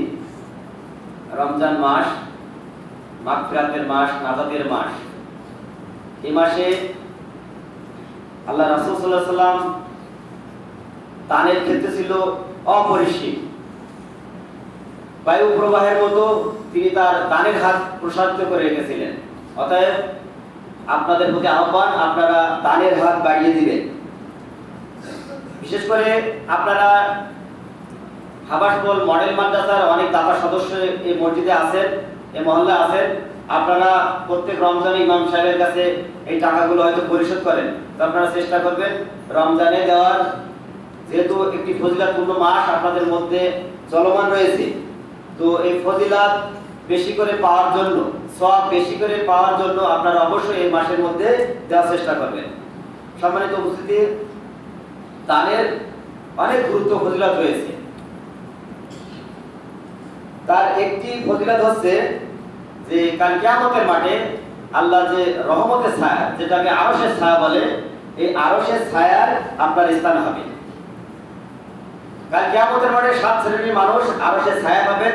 রমজান মাস মাগফিরাতের মাস, নাজাতের মাস। এই মাসে আল্লাহ রাসূল সাল্লাল্লাহু আলাইহি ওয়াসাল্লাম দানের ক্ষেত্রে ছিল অপরিসীম। বায়ু প্রবাহের মতো তিনি তার দানের হাত প্রসারিত করে রেখেছিলেন। অতএব আপনাদের প্রতি আহ্বান, আপনারা দানের হাত বাড়িয়ে দিবেন। বিশেষ করে আপনারা হাবাসপোল মডেল মাদ্রাসার অনেক দাতা সদস্য এই মসজিদে আছেন, এই মহল্লা আছেন। আপনারা প্রত্যেক রমজানে ইমাম সাহেবের কাছে এই টাকাগুলো হয়তো পরিশোধ করেন, তো আপনারা চেষ্টা করবেন রমজানে দেওয়ার, যেহেতু একটি ফজিলাতপূর্ণ মাস আপনাদের মধ্যে চলমান রয়েছে, তো এই ফজিলাত বেশি করে পাওয়ার জন্য, সওয়াব বেশি করে পাওয়ার জন্য আপনারা অবশ্যই এই মাসের মধ্যে দেওয়ার চেষ্টা করবেন। সম্মানিত উপস্থিতি, দানের অনেক গুরুত্ব ফজিলত রয়েছে। তার একটি ফজিলত হচ্ছে যে কাল কিয়ামতের মাঠে আল্লাহ যে রহমতের ছায়া, যেটাকে আরশের ছায়া বলে, এই আরশের ছায়ার আপনার স্থান হবে। কাল কিয়ামতের মাঠে 7 শ্রেণীর মানুষ আরশের ছায়া পাবে।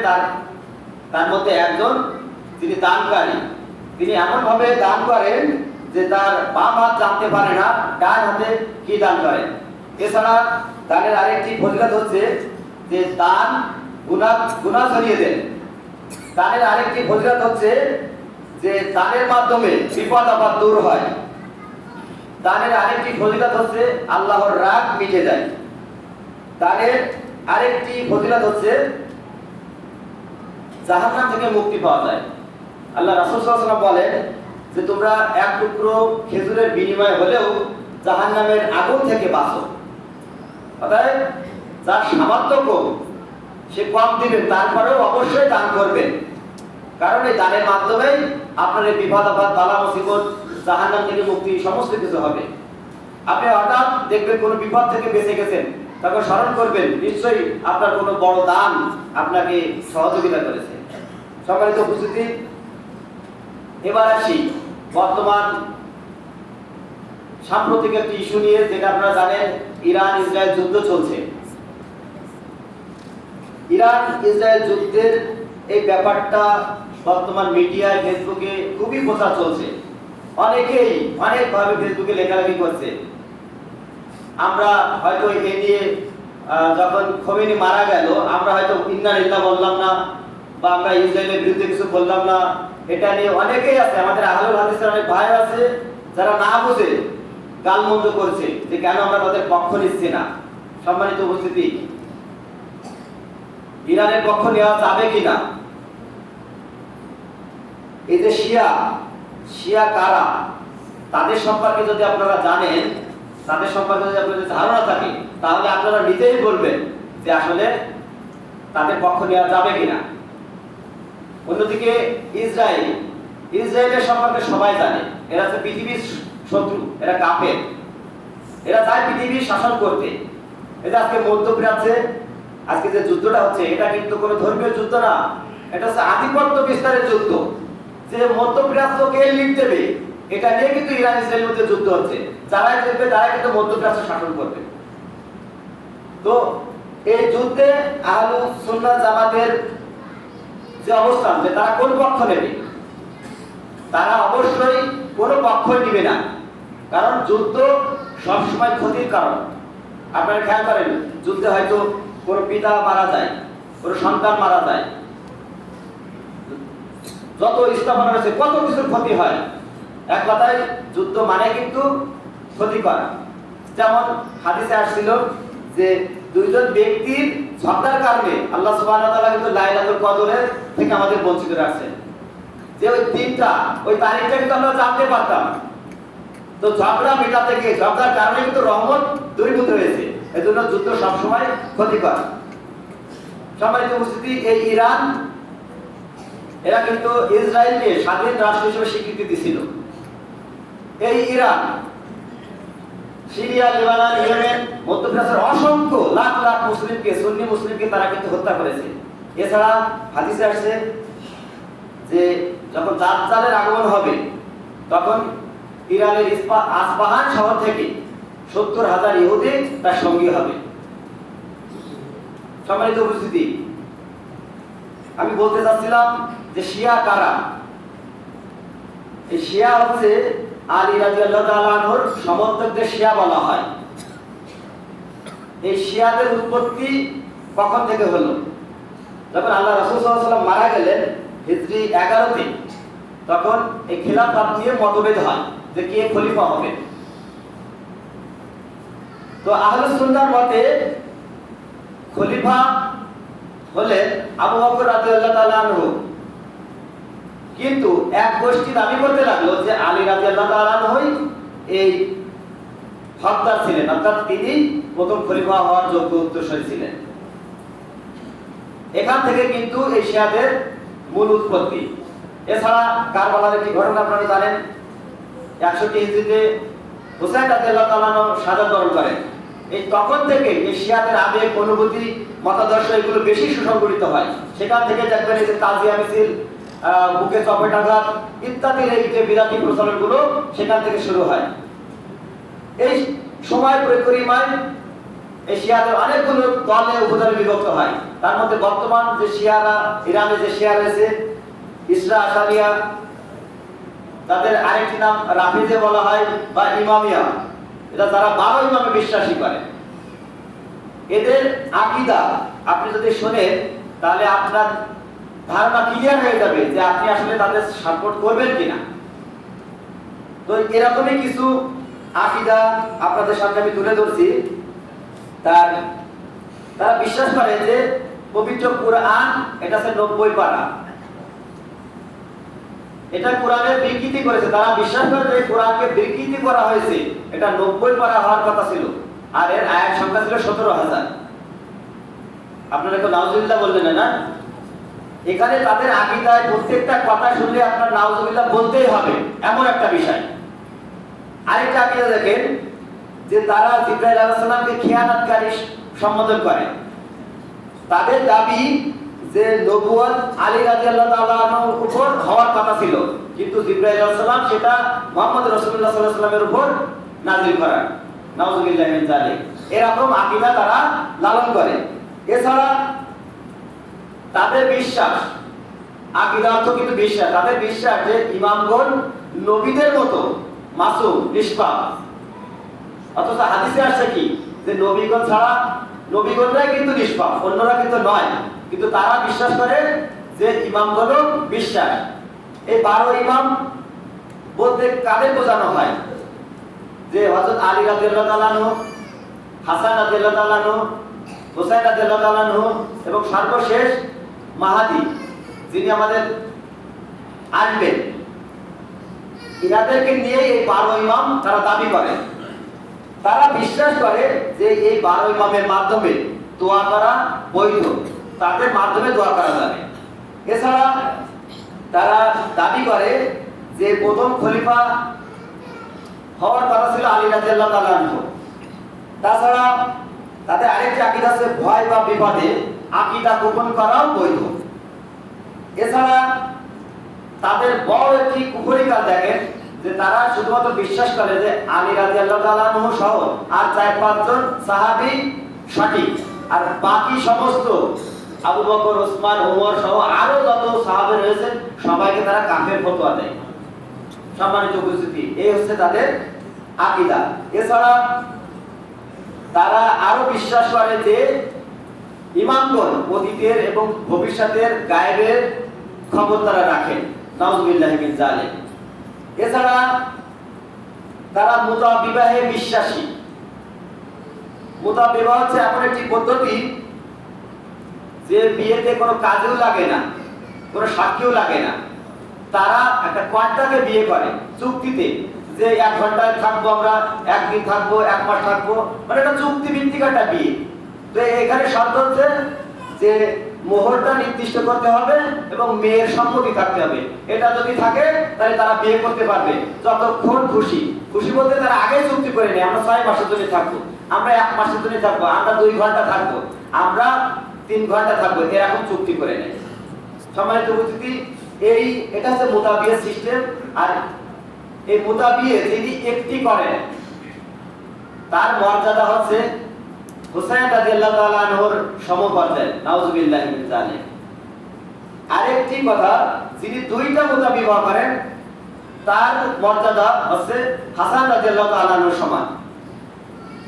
তার মধ্যে একজন, তিনি দানকারী। তিনি এমন ভাবে দান করেন যে তার বাম হাত জানতে পারে না ডান হাতে কি দান করেন। এছাড়া দানের আরেকটি ফজিলত হচ্ছে যে দান গুনাহ সরিয়ে দেন। দানের আরেকটি ফজিলত হচ্ছে যে দানের মাধ্যমে বিপদ আপদ দূর হয়। দানের আরেকটি ফজিলত হচ্ছে আল্লাহর রাগ মিটে যায়। দানের আরেকটি ফজিলত হচ্ছে জাহান্নাম থেকে মুক্তি পাওয়া যায়। আল্লাহ রাসূল সাল্লাল্লাহু আলাইহি ওয়াসাল্লাম বলেন যে তোমরা এক টুকরো খেজুরের বিনিময়ে হলেও জাহান্নামের আগুন থেকে বাঁচো। অতএব যার সামর্থ্য কম, সে কম দিবেন, তারপরেও অবশ্যই দান করবেন, কারণ এই দানের মাধ্যমেই আপনার এই বিপদ আপদ, বালা মুসিবত, জাহান্নাম থেকে মুক্তি সমস্ত কিছু হবে। আপনি হঠাৎ দেখবেন কোনো বিপদ থেকে বেঁচে গেছেন, তখন স্মরণ করবেন নিশ্চয়ই আপনার কোনো বড় দান আপনাকে সহযোগিতা করেছে। সম্মানিত উপস্থিতি, এবার আসি বর্তমান সাম্প্রতিক একটি ইস্যু নিয়ে, যেটা আপনারা জানেন, ইরান ইসরায়েল যুদ্ধ চলছে। ইরান ইসরায়েল যুদ্ধের এই ব্যাপারটা বর্তমান মিডিয়ায়, ফেসবুকে খুবই প্রচার চলছে। অনেকেই অনেকভাবে ফেসবুকে লেখালেখি করছে। আমরা হয়তো এ নিয়ে যখন খোমেনি মারা গেল, আমরা হয়তো ইন্না লিল্লাহ বললাম না, বা আমরা ইসরায়েলের বিরুদ্ধে কিছু বললাম না। এটা নিয়ে অনেকেই আছে, আমাদের আহলুল হাদিসের অনেক ভাই আছে যারা না বুঝে গালমন্দ করছে যে কেন আমরা তাদের পক্ষ নিচ্ছি না। সম্মানিত উপস্থিতি, ইরানের পক্ষ নেওয়া যাবে কিনা, এই যে শিয়া কারা, তাদের সম্পর্কে যদি আপনারা জানেন, তাদের সম্পর্কে যদি আপনাদের ধারণা থাকে, তাহলে আপনারা নিজেই বলবেন যে আসলে তাদের পক্ষ নেওয়া যাবে কিনা। অন্যদিকে ইসরায়েলের সম্পর্কে সবাই জানে, এরা হচ্ছে পৃথিবীর শত্রু, এরা কাফের, এরা চায় পৃথিবীর শাসন করতে। এই যে আজকে মধ্যপ্রাচ্যে আজকে যে যুদ্ধটা হচ্ছে, এটা কিন্তু কোনো ধর্মীয় যুদ্ধ না, এটা হচ্ছে আধিপত্য বিস্তারের যুদ্ধ। যে মধ্যপ্রাচ্য কে লিড দেবে, এটা নিয়ে কিন্তু ইরান ইসরায়েলের মধ্যে যুদ্ধ হচ্ছে। যারাই জিতবে তারাই কিন্তু মধ্যপ্রাচ্য শাসন করবে। তো এই যুদ্ধে আহলুস সুন্নাহ জামাতের যে অবস্থান, যে তারা কোন পক্ষ নেবে, তারা অবশ্যই কোনো পক্ষই নেবে না, কারণ যুদ্ধ সবসময় ক্ষতির কারণ। আপনারা খেয়াল করেন, যুদ্ধে হয়তো কোনো পিতা মারা যায়, কোনো সন্তান মারা যায়, যত স্থাপনা রয়েছে কত কিছুর ক্ষতি হয়। এক কথায় যুদ্ধ মানে কিন্তু ক্ষতি করা। যেমন হাদিসে আসছিল যে দুইজন ব্যক্তির ঝগড়ার কারণে আল্লাহ সুবহানাহু ওয়া তাআলা কিন্তু লাইলাতুল কদরের থেকে আমাদের বঞ্চিত রাখছেন। যে ওই দিনটা, ওই তারিখটা কিন্তু আমরা জানতে পারতাম। তো ঝগড়া মেটাতে গিয়ে, ঝগড়ার কারণে কিন্তু রহমত দূরীভূত হয়েছে। এজন্য যুদ্ধ সবসময় ক্ষতিকর। সম্মানিত উপস্থিতি, এই ইরান, এরা কিন্তু ইসরায়েলকে স্বাধীন রাষ্ট্র হিসেবে স্বীকৃতি দিয়েছিল। এই ইরান সিরিয়া, লেবানন, ইয়েমেন, মধ্যপ্রাচ্যের অসংখ্য লাখ লাখ মুসলিমকে, সুন্নি মুসলিমকে তারা কিন্তু হত্যা করেছে। এছাড়া হাদিসে আসছে যে যখন দাজ্জালের আগমন হবে, তখন ইরানের আসবাহান শহর থেকে 70,000 ইহুদি তার সঙ্গী হবে। সম্মানিত উপস্থিতি, আমি বলতে চাচ্ছিলাম যে শিয়া কারা। এই শিয়া হচ্ছে আলী রাদিয়াল্লাহু তাআলা আনহুর সমর্থকদের শিয়া বলা হয়। এই শিয়াদের উৎপত্তি কখন থেকে হলো? যখন আল্লাহ রাসূল সাল্লাল্লাহু আলাইহি ওয়াসাল্লাম মারা গেলেন হিজরি 11-তে, তখন এই খিলাফত নিয়ে মতভেদ হয় যে কে খলিফা হবে। তো আহলুস সুন্নাহর মতে খলিফা হলেন আবু বকর রাদিয়াল্লাহু তাআলা আনহু। কিন্তু এক গোষ্ঠী দাবি করতে লাগলো যে আলী রাদিয়াল্লাহু তাআলা আনহুই এই হকদার ছিলেন, অর্থাৎ তিনি প্রথম খলিফা হওয়ার যোগ্য উত্তরসূরি ছিলেন। এখান থেকে কিন্তু এই শিয়াদের মূল উৎপত্তি। এছাড়া কারবালার একটি ঘটনা আপনারা জানেন, 61 হিজরিতে হুসাইন রাদিয়াল্লাহু তাআলা শাহাদাত বরণ করেন। এই তখন থেকে এই শিয়াদের আবেগ, অনুভূতি, মতাদর্শ এগুলো বেশি সুসংগঠিত হয়। সেখান থেকে দেখবেন এই যে তাজিয়া মিছিল, বুকে চপেটাঘাত ইত্যাদি এই যে বিরাটি প্রচলনগুলো সেখান থেকে শুরু হয়। এই সময় পরিক্রমায় এই শিয়াদের অনেকগুলো দলে উপদলে বিভক্ত হয়। তার মধ্যে বর্তমান যে শিয়ারা, ইরানে যে শিয়া রয়েছে, ইসরা আশারিয়া, তাদের আরেকটি নাম রাফিজে বলা হয় বা ইমামিয়া, এটা তারা 12 ইমামে বিশ্বাসী করে। এদের আকীদা আপনি যদি শোনেন তাহলে আপনার ধারণা ক্লিয়ার হয়ে যাবে যে আপনি আসলে তাদের সাপোর্ট করবেন কিনা। তো এরকমই কিছু আকীদা আপনাদের সামনে আমি তুলে ধরছি। তারা বিশ্বাস করে যে পবিত্র কুরআন এটা হচ্ছে 90 পারা, এটা কোরআনের বিকৃতি করেছে। তারা বিশ্বাস করে যে কোরআনকে বিকৃতি করা হয়েছে, এটা 90 পারা হওয়ার কথা ছিল, আর এর আয়াত সংখ্যা ছিল 17,000। আপনারা তো নাউজুবিল্লাহ বললেন না? এখানে তাদের আকীদায় প্রত্যেকটা কথা শুনলে আপনার নাউজুবিল্লাহ বলতেই হবে, এমন একটা বিষয়। আরেকটা আকীদা দেখেন যে তারা জিবরাইল আলাইহিস সালামকে খিয়ানতকারী সম্বোধন করে। তাদের দাবি যে নবুয়ত আলী রাদিয়াল্লাহু তাআলা আনহুর উপর হওয়ার কথা ছিল, কিন্তু জিবরাইল আলাইহিস সালাম সেটা মুহাম্মদ রাসূলুল্লাহ সাল্লাল্লাহু আলাইহি ওয়াসাল্লামের উপর নাযিল করেন। নাউযুবিল্লাহি মিন যালিক। এরকম আকীদা তারা লালন করে। এছাড়া তাদের বিশ্বাস, আকীদা অর্থ কিন্তু বিশ্বাস, তাদের বিশ্বাস যে ইমামগণ নবীদের মতো মাসুম, নিষ্পাপ। অথচ হাদিসে আসছে কি যে নবীগণ ছাড়া নবীগণরাই কিন্তু নিষ্পাপ, অন্যরা কিন্তু নয়। কিন্তু তারা বিশ্বাস করে যে ইমামগণও বিশ্বাস। এই 12 ইমাম বলতে কাদের বোঝানো হয়? যে হযরত আলী রাদিয়াল্লাহু তাআলা আনহু, হাসান রাদিয়াল্লাহু তাআলা আনহু, হুসাইন রাদিয়াল্লাহু তাআলা আনহু এবং সর্বশেষ মাহদী যিনি আমাদের আসবেন, ইনাদেরকে নিয়ে এই 12 ইমাম তারা দাবি করে। তারা বিশ্বাস করে যে এই 12 ইমামের মাধ্যমে দোয়া করা বৈধ, তাদের মাধ্যমে দোয়া করা যাবে। এছাড়া তারা দাবি করে যে প্রথম খলিফা হওয়ার কথা ছিল আলী রাদিয়াল্লাহু তাআলা আনহু। তাছাড়া তাদের আরেকটি আকীদা আছে ভয় বা বিপদে আকীদা গোপন করাও বৈধ। এছাড়া তাদের বড় একটি কুফরি কাজ দেখেন যে তারা শুধুমাত্র বিশ্বাস করে যে আলী রাদিয়াল্লাহু তাআলা আনহু সহ আর 4-5 জন সাহাবী সঠিক, আর বাকি সমস্ত আবু বকর, ওসমান, ওমর সহ আরো যত সাহাবী রয়েছেন সবাইকে তারা কাফের ফতোয়া দেয়। সম্মানিত উপস্থিতি, এই হচ্ছে তাদের আকীদা। এছাড়া তারা আরো বিশ্বাস করে যে ইমামগণ অতীতের এবং ভবিষ্যতের গায়েবের খবর তারা রাখেন। নাউযুবিল্লাহি মিন যালিক। এছাড়া তারা মুতা বিবাহে বিশ্বাসী। মুতা বিবাহ হচ্ছে এমন একটি পদ্ধতি যে বিয়েতে কোনো কাজেও লাগে না, কোনো সাক্ষীও লাগে না। তারা একটা কন্ট্রাক্টে বিয়ে করে, চুক্তিতে, যে 1 ঘন্টায় থাকবো, আমরা 1 দিন থাকবো, 1 মাস থাকবো, মানে একটা চুক্তি ভিত্তিক একটা বিয়ে। তো এখানে শর্ত হচ্ছে যে মোহরটা নির্দিষ্ট করতে হবে এবং মেয়ের সম্মতি থাকতে হবে। এটা যদি থাকে তাহলে তারা বিয়ে করতে পারবে যতক্ষণ খুশি। খুশি বলতে তারা আগে চুক্তি করে নেয়, আমরা 6 মাসের জন্য থাকবো, আমরা 1 মাসের জন্য থাকবো, আমরা 2 ঘন্টা থাকবো, আমরা 3 ঘন্টা থাকবো, এরকম চুক্তি করে নেয়। সম্মানিত উপস্থিতি, এটা হচ্ছে মুতাবিয়া সিস্টেম। আর এই মুতাবিয়ে যিনি একটি করেন তার মর্যাদা হচ্ছে হুসাইন রাদিয়াল্লাহু তাআলা আনহুর সমপর্যায়ে। নাউযুবিল্লাহি মিন যালিক। আরেকটি কথা, যিনি 2টা মুতা বিবাহ করেন তার মর্যাদা হচ্ছে হাসান রাদিয়াল্লাহু তাআলা আনহুর সমান।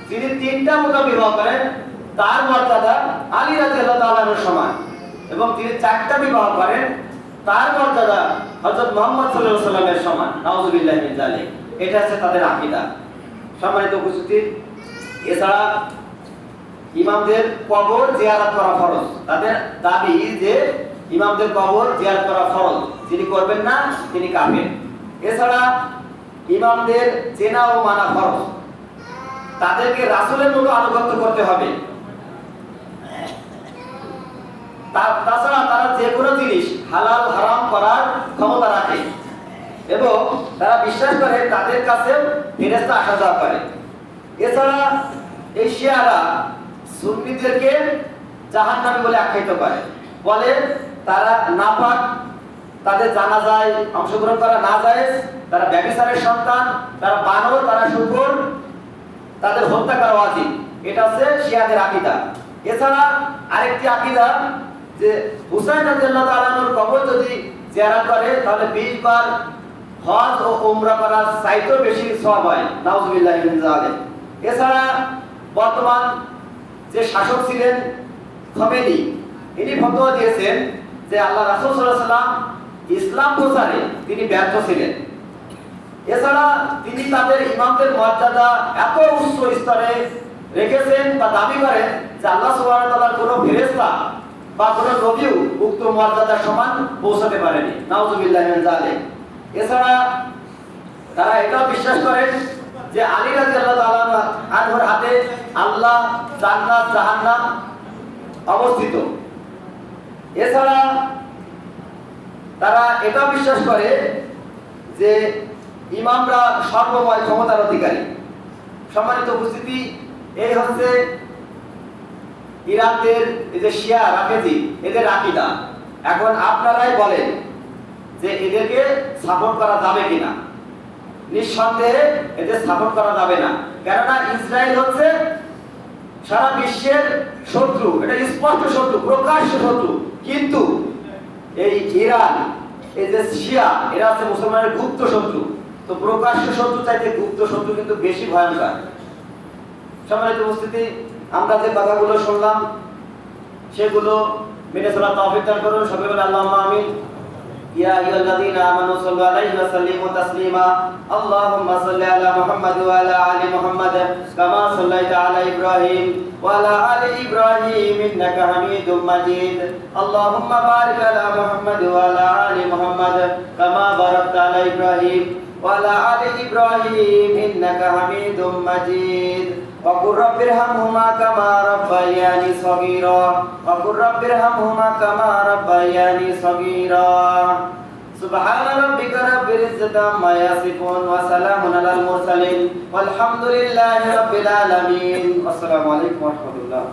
যিনি 3টা মুতা বিবাহ করেন তার মর্যাদা আলী রাদিয়াল্লাহু তাআলা আনহুর সমান, এবং যিনি 4টা বিবাহ করেন তার মর্যাদা হযরত মুহাম্মদ সাল্লাল্লাহু আলাইহি ওয়াসাল্লামের সমান। নাউযুবিল্লাহি মিন যালিক। এটা হচ্ছে তাদের আকীদা। সম্মানিত উপস্থিতি, এছাড়া ইমামদের কবর জিয়ারত করা ফরজ। তাদের দাবি যে ইমামদের কবর জিয়ারত করা ফরজ, যিনি করবেন না তিনি কাফের। এছাড়া ইমামদের চেনা ও মানা ফরজ, তাদেরকে রাসূলের মতো আনুগত্য করতে হবে। তাছাড়া তারা যে কোনো জিনিস হালাল হারাম করার ক্ষমতা রাখে এবং তারা বিশ্বাস করে তাদের কাছে ফেরেশতা আসা যাওয়া করে। এছাড়া এই শিয়ারা সুন্নিদেরকে জাহান্নামী বলে আখ্যায়িত করে, বলে তারা নাপাক, তাদের জানাজায় অংশগ্রহণ করা না জায়েজ, তারা ব্যভিচারের সন্তান, তারা বানর, তারা শূকর, তাদের হত্যা করা ওয়াজিব। এটা হচ্ছে শিয়াদের আকীদা। এছাড়া আরেকটি আকীদা যে হুসাইন রাদিয়াল্লাহু তাআলা আনহুর কবর যদি জিয়ারত করে তাহলে 20 বার হজ ও উমরা করার চাইতেও বেশি সওয়াব হয়। নাউজুবিল্লাহি মিন যালিক। এছাড়া বর্তমান যে শাসক ছিলেন খমেনি, ইনি ফতোয়া দিয়েছেন যে আল্লাহ রাসূল সাল্লাল্লাহু আলাইহি ওয়াসাল্লাম ইসলাম প্রচারে তিনি ব্যর্থ ছিলেন। এছাড়া তিনি তাদের ইমামদের মর্যাদা এত উচ্চ স্তরে রেখেছেন বা দাবি করেন যে আল্লাহ সুবহানাহু ওয়া তাআলার কোনো ফেরেশতা বা কোনো নবীও উক্ত মর্যাদার সমান পৌঁছাতে পারেনি। নাউজুবিল্লাহি মিন যালিক। এছাড়া তারা এটাও বিশ্বাস করেন যে আলী রাদিয়াল্লাহু তাআলা আনহুর হাতে আল্লাহ, জান্নাত, জাহান্নাম অবস্থিত। এছাড়া তারা এটাও বিশ্বাস করে যে ইমামরা সর্বময় ক্ষমতার অধিকারী। সম্মানিত উপস্থিতি, এই হচ্ছে ইরাকদের এই যে শিয়া রাফেজি, এদের আকীদা। এখন আপনারাই বলেন যে এদেরকে সাপোর্ট করা যাবে কিনা। নিঃসন্দেহে এদের সাপোর্ট করা যাবে না, কেননা ইসরায়েল হচ্ছে সারা বিশ্বের শত্রু, এটা স্পষ্ট শত্রু, প্রকাশ্য শত্রু। কিন্তু এই ইরান, এই যে শিয়া, এরা হচ্ছে মুসলমানের গুপ্ত শত্রু। তো প্রকাশ্য শত্রু চাইতে গুপ্ত শত্রু কিন্তু বেশি ভয়ঙ্কর। সম্মানিত উপস্থিতি, আমরা যে কথাগুলো শুনলাম সেগুলো মেনে চলার তৌফিক দান করুন। সকলে বলেন আল্লাহুম্মা আমিন। ইয়া আইয়ুহাল্লাযীনা আমানু সাল্লু আলাইহি ওয়া সাল্লিমু তাসলিমা। আল্লাহুম্মা সাল্লি আলা মুহাম্মাদ ওয়া আলা আলি মুহাম্মাদ কামা সাল্লাইতা আলা ইব্রাহিম ওয়া আলা আলি ইব্রাহিম ইন্নাকা হামিদুম মাজিদ। আল্লাহুম্মা বারিক আলা মুহাম্মাদ ওয়া আলা আলি মুহাম্মাদ কামা বারাকতা আলা ইব্রাহিম ওয়া আলা আলি ইব্রাহিম ইন্নাকা হামিদুম মাজিদ। وقل رب ارحمهما كما ربياني صغيرا وقل رب ارحمهما كما ربياني صغيرا سبحان ربك رب العزة عما يصفون وسلام على المرسلين والحمد لله رب العالمين. السلام عليكم ورحمة الله.